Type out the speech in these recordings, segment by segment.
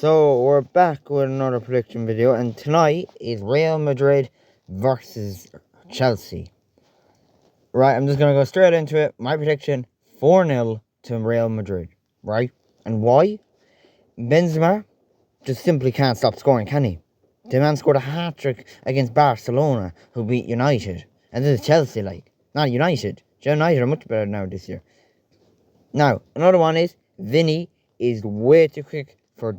So we're back with another prediction video, and tonight is Real Madrid versus Chelsea. Right, I'm just gonna go straight into it. My prediction: 4-0 to Real Madrid. Right, and why? Benzema just simply can't stop scoring, can he? The man scored a hat-trick against Barcelona, who beat United, and this is Chelsea, not United. United are much better now this year. Now, another one is Vinny is way too quick for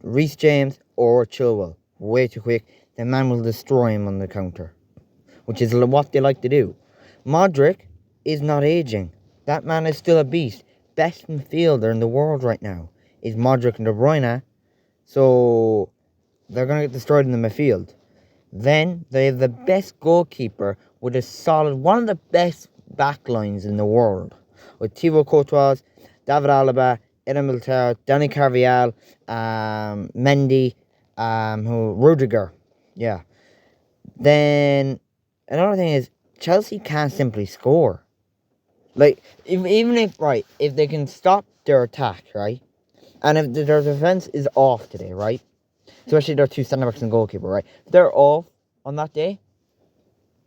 Reece James or Chilwell. Way too quick. The man will destroy him on the counter, which is what they like to do. Modric is not aging. That man is still a beast. Best midfielder in the world right now is Modric and De Bruyne. So they're going to get destroyed in the midfield. Then they have the best goalkeeper with a solid, one of the best backlines in the world, with Thibaut Courtois, David Alaba, Eden Militao, Danny Carvajal, Mendy, Rudiger. Yeah. Then another thing is Chelsea can't simply score. Even if they can stop their attack, right, and if their defense is off today, right, especially their two centre backs and goalkeeper, right, if they're off on that day,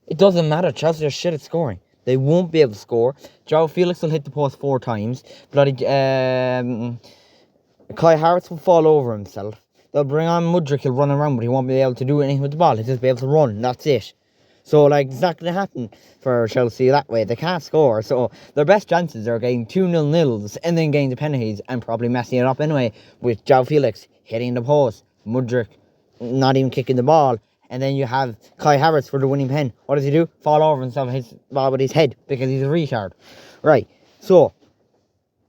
it doesn't matter. Chelsea are shit at scoring. They won't be able to score. João Felix will hit the post 4 times. Kai Havertz will fall over himself. They'll bring on Mudryk. He'll run around, but he won't be able to do anything with the ball. He'll just be able to run. That's it. So, it's not going to happen for Chelsea that way. They can't score. So, their best chances are getting 2-0 nils and then getting the penalties and probably messing it up anyway with João Felix hitting the post, Mudryk not even kicking the ball. And then you have Kai Havertz for the winning pen. What does he do? Fall over himself and hits the ball with his head because he's a retard. Right. So,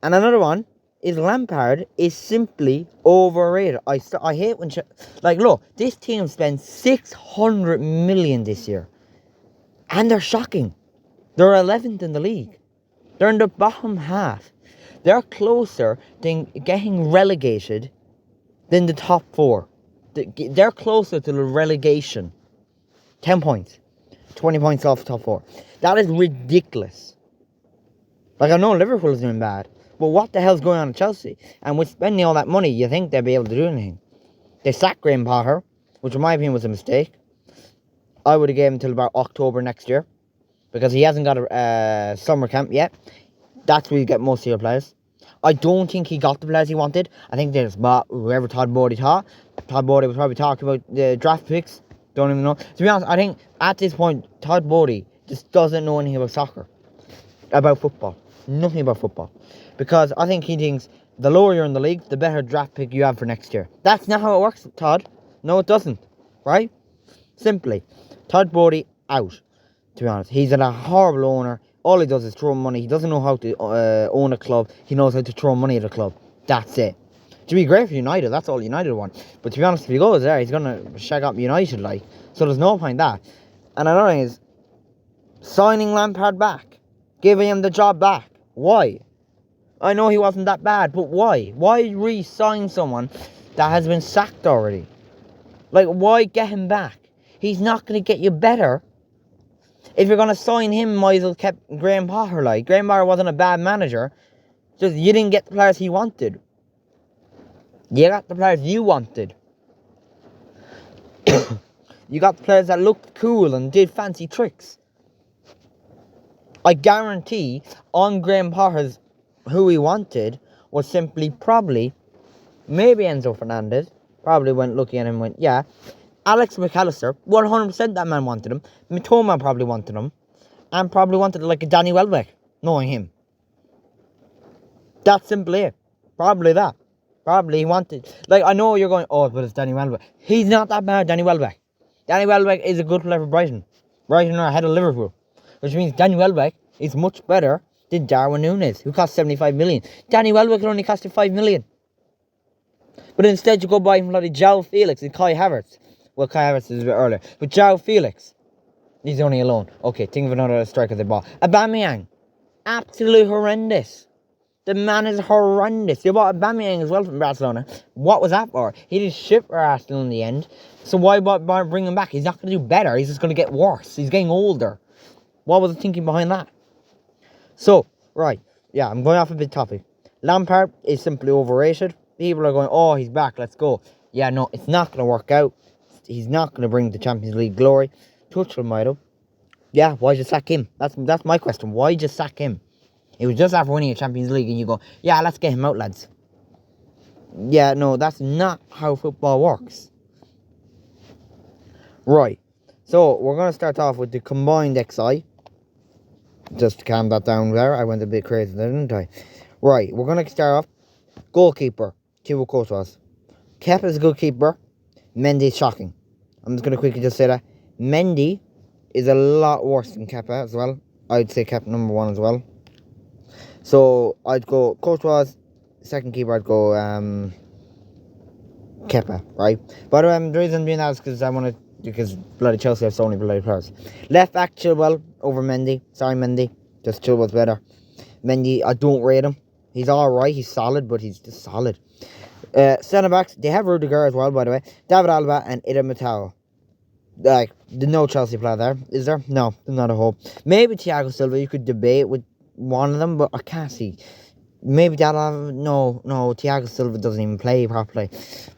and another one is Lampard is simply overrated. I hate when... look, this team spent 600 million this year. And they're shocking. They're 11th in the league. They're in the bottom half. They're closer than getting relegated than the top 4. They're closer to the relegation. 10 points. 20 points off the top 4. That is ridiculous. I know Liverpool is doing bad, but what the hell's going on in Chelsea? And with spending all that money, you think they'll be able to do anything. They sacked Graham Potter, which in my opinion was a mistake. I would have given him until about October next year, because he hasn't got a summer camp yet. That's where you get most of your players. I don't think he got the players he wanted. I think they just bought whoever Todd Bowley thought. Todd Bowley was probably talking about the draft picks. Don't even know. To be honest, I think at this point, Todd Bowley just doesn't know anything about soccer. About football. Nothing about football. Because I think he thinks the lower you're in the league, the better draft pick you have for next year. That's not how it works, Todd. No, it doesn't. Right? Simply. Todd Bowley out. To be honest. He's a horrible owner. All he does is throw money. He doesn't know how to own a club. He knows how to throw money at a club. That's it. To be great for United, that's all United want. But to be honest, if he goes there, he's going to shag up United, So there's no point in that. And another thing is, signing Lampard back. Giving him the job back. Why? I know he wasn't that bad, but why? Why re-sign someone that has been sacked already? Why get him back? He's not going to get you better. If you're going to sign him, might as well kept Graham Potter. Graham Potter wasn't a bad manager. Just you didn't get the players he wanted. You got the players you wanted. You got the players that looked cool and did fancy tricks. I guarantee on Graham Potter's who he wanted was simply maybe Enzo Fernandez. Probably went looking at him and went, yeah. Alex McAllister, 100% that man wanted him. Mitoma probably wanted him. And probably wanted a Danny Welbeck, knowing him. That's simply it. Probably that. Probably he wanted... I know you're going, oh, but it's Danny Welbeck. He's not that bad, Danny Welbeck. Danny Welbeck is a good player for Brighton. Brighton are ahead of Liverpool. Which means Danny Welbeck is much better than Darwin Núñez, who cost 75 million. Danny Welbeck only cost you 5 million. But instead you go buy him João Felix and Kai Havertz. Well, Kai Havertz is a bit earlier. But João Felix, he's only alone. Okay, think of another striker they bought. Aubameyang, absolutely horrendous. The man is horrendous. They bought Aubameyang as well from Barcelona. What was that for? He did shit for Arsenal in the end. So why bring him back? He's not going to do better. He's just going to get worse. He's getting older. What was the thinking behind that? So, right. Yeah, I'm going off a bit topic. Lampard is simply overrated. People are going, oh, he's back, let's go. Yeah, no, it's not going to work out. He's not going to bring the Champions League glory. Tuchel might have. Yeah, why just sack him? That's my question. Why just sack him? It was just after winning a Champions League and you go, yeah, let's get him out, lads. Yeah, no, that's not how football works. Right. So, we're going to start off with the combined XI. Just to calm that down there. I went a bit crazy there, didn't I? Right, we're going to start off. Goalkeeper, Thibaut Courtois. Kepa is a good keeper. Mendy is shocking. I'm just going to quickly just say that. Mendy is a lot worse than Kepa as well. I'd say Kepa number 1 as well. So, I'd go Courtois. Second keeper, I'd go Kepa, right? But the reason I'm doing that is because bloody Chelsea have so many bloody players. Left back, Chilwell over Mendy. Sorry, Mendy. Just Chilwell's better. Mendy, I don't rate him. He's alright, he's solid, but he's just solid. Centre backs, they have Rudiger as well, by the way. David Alaba and Ida Matao. Like, there's no Chelsea player there, is there? No, there's not a hope. Maybe Thiago Silva, you could debate with one of them, but I can't see. Maybe that'll no, Thiago Silva doesn't even play properly.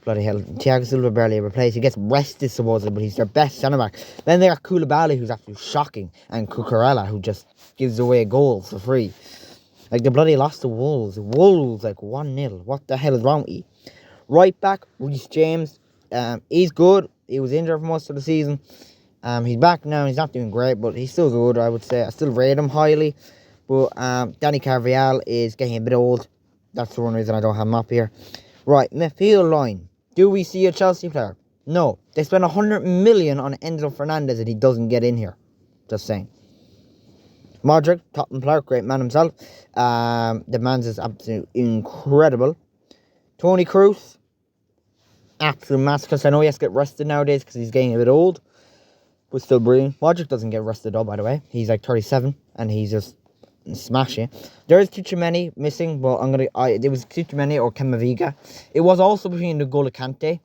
Bloody hell. Thiago Silva barely ever plays. He gets rested supposedly, but he's their best centre back. Then they got Koulibaly, who's absolutely shocking, and Cucurella, who just gives away goals for free. Like, the bloody lost to Wolves. Wolves, like, 1-0. What the hell is wrong with you? Right back, Reece James. He's good. He was injured for most of the season. He's back now. He's not doing great, but he's still good, I would say. I still rate him highly. But Danny Carvajal is getting a bit old. That's the one reason I don't have him up here. Right, midfield line. Do we see a Chelsea player? No. They spent 100 million on Enzo Fernandez and he doesn't get in here. Just saying. Modric, top player, great man himself. The man's is absolutely incredible. Toni Kroos, absolute masterclass. I know he has to get rested nowadays because he's getting a bit old, but still brilliant. Modric doesn't get rested though, by the way. He's like 37 and he's just smashing. There is Tchouaméni missing, but it was Tchouaméni or Camavinga. It was also between N'Golo Kante,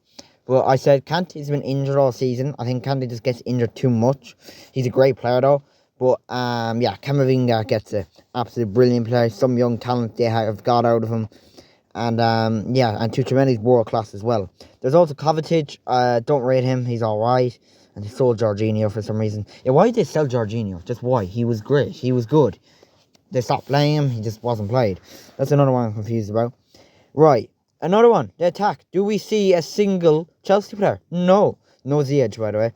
but I said Kante's been injured all season. I think Kante just gets injured too much. He's a great player though. But, yeah, Camavinga gets an absolute brilliant player. Some young talent they have got out of him. And, yeah, and Tchouaméni's world class as well. There's also Kovacic. Don't rate him. He's alright. And they sold Jorginho for some reason. Yeah, why did they sell Jorginho? Just why? He was great. He was good. They stopped playing him. He just wasn't played. That's another one I'm confused about. Right. Another one. The attack. Do we see a single Chelsea player? No. No Ziyech, by the way.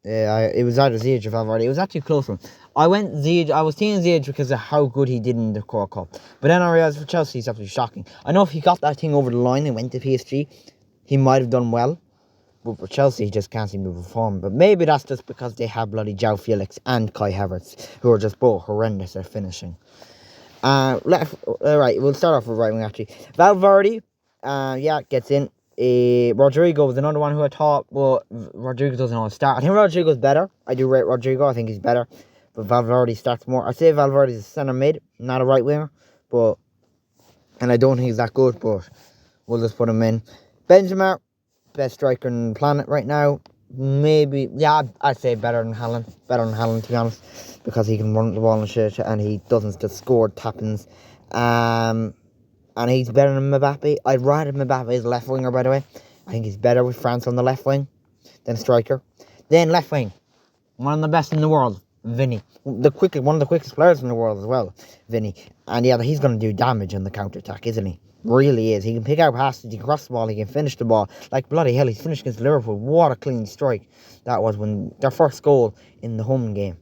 It was either Ziyech or Valverde. It was actually a close one. I went Ziyech. I was thinking Ziyech because of how good he did in the Core Cup. But then I realised for Chelsea, he's absolutely shocking. I know if he got that thing over the line and went to PSG, he might have done well. But for Chelsea, he just can't seem to perform. But maybe that's just because they have bloody João Felix and Kai Havertz, who are just both horrendous at finishing. Right, we'll start off with right wing actually. Valverde, yeah, gets in. Rodrigo was another one who I thought, well, Rodrigo doesn't always start. I think Rodrigo's better. I do rate Rodrigo. I think he's better. But Valverde starts more. I say Valverde's a centre mid, not a right winger. And I don't think he's that good, but we'll just put him in. Benzema, best striker on the planet right now. Maybe, yeah, I'd say better than Haaland. Better than Haaland, to be honest. Because he can run the ball and shit, and he doesn't just score tap-ins. And he's better than Mbappe. I'd rather Mbappe as a left winger, by the way. I think he's better with France on the left wing than striker. Then left wing, one of the best in the world, Vinny. One of the quickest players in the world as well, Vinny. And yeah, he's going to do damage on the counter-attack, isn't he? Really is. He can pick out passes, he can cross the ball, he can finish the ball. Like, bloody hell, he's finished against Liverpool. What a clean strike that was when their first goal in the home game.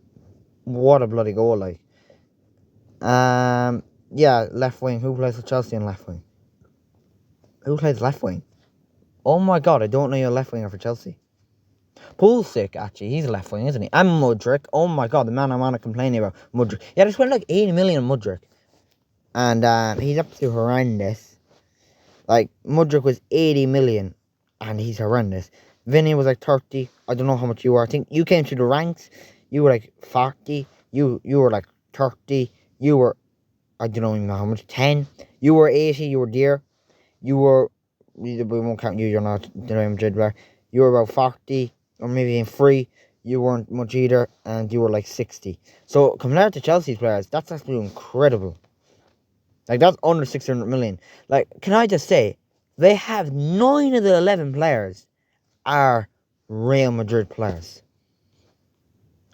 What a bloody goal, like. Yeah, left wing. Who plays for Chelsea in left wing? Who plays left wing? Oh my god, I don't know your left winger for Chelsea. Pulisic, actually, he's a left wing, isn't he? And Mudryk. Oh my god, the man I'm on complaining about, Mudryk. Yeah, they spent like 80 million on Mudryk. And he's absolutely horrendous. Like, Mudryk was 80 million, and he's horrendous. Vinny was like 30. I don't know how much you were. I think you came through the ranks. You were like 40. You were like 30. You were, I don't even know how much, 10. You were 80. You were dear. You were, we won't count you. You're not the Real Madrid player. You were about 40, or maybe in 3. You weren't much either, and you were like 60. So compared to Chelsea's players, that's actually incredible. Like, that's under 600 million. Like, can I just say, They have 9 of the 11 players are Real Madrid players.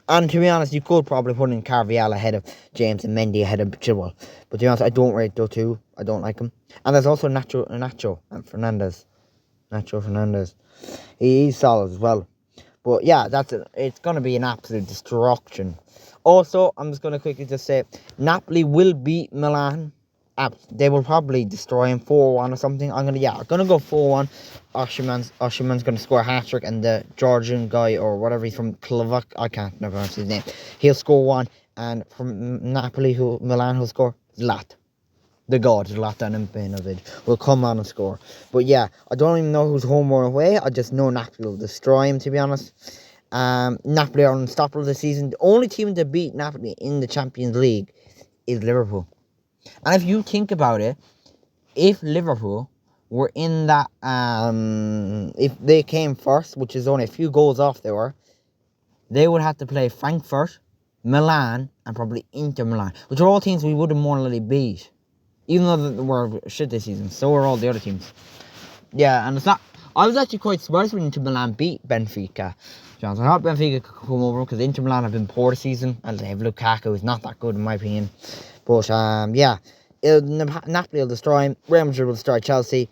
And to be honest, you could probably put in Carvajal ahead of James and Mendy ahead of Chilwell. But to be honest, I don't rate those two. I don't like him. And there's also Nacho and Fernandez. Nacho Fernandez. He's solid as well. But yeah, that's it. It's going to be an absolute destruction. Also, I'm just going to quickly just say, Napoli will beat Milan. They will probably destroy him 4-1 or something. I'm gonna go 4-1. Oshiman's gonna score a hat-trick, and the Georgian guy or whatever, he's from Slovak, I can't never pronounce his name. He'll score 1, and from Milan who'll score the god Zlatan Ibrahimovic will come on and score. But yeah, I don't even know who's home or away. I just know Napoli will destroy him, to be honest. Napoli are unstoppable this season. The only team to beat Napoli in the Champions League is Liverpool. And if you think about it, if Liverpool were in that, if they came first, which is only a few goals off they would have to play Frankfurt, Milan, and probably Inter Milan, which are all teams we would have more likely beat. Even though they were shit this season, so were all the other teams. Yeah, and it's not. I was actually quite surprised when Inter Milan beat Benfica. I thought Benfica could come over because Inter Milan have been poor this season, and they have Lukaku, who's not that good in my opinion. But yeah, Napoli will destroy him. Real Madrid will destroy Chelsea.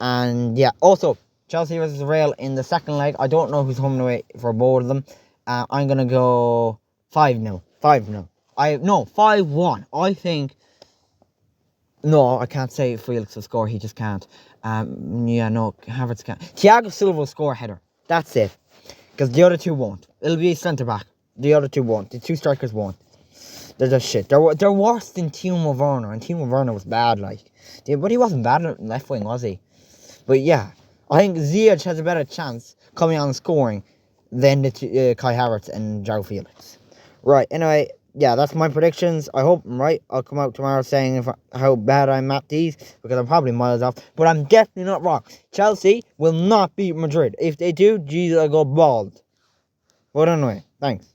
And yeah, also, Chelsea versus Real in the second leg. I don't know who's home and away for both of them. I'm going to go 5-0. 5-0. 5-1. I think... No, I can't say Felix will score. He just can't. Havertz can't. Thiago Silva will score a header. That's it. Because the other two won't. It'll be a centre-back. The other two won't. The two strikers won't. They're just shit. They're worse than Timo Werner, and Timo Werner was bad, but he wasn't bad at left wing, was he? But yeah, I think Ziyech has a better chance coming on scoring than the Kai Havertz and João Felix. Right, anyway, yeah, that's my predictions. I hope I'm right. I'll come out tomorrow saying how bad I'm at these, because I'm probably miles off, but I'm definitely not wrong. Chelsea will not beat Madrid. If they do, Jesus, I'll go bald. But anyway, thanks.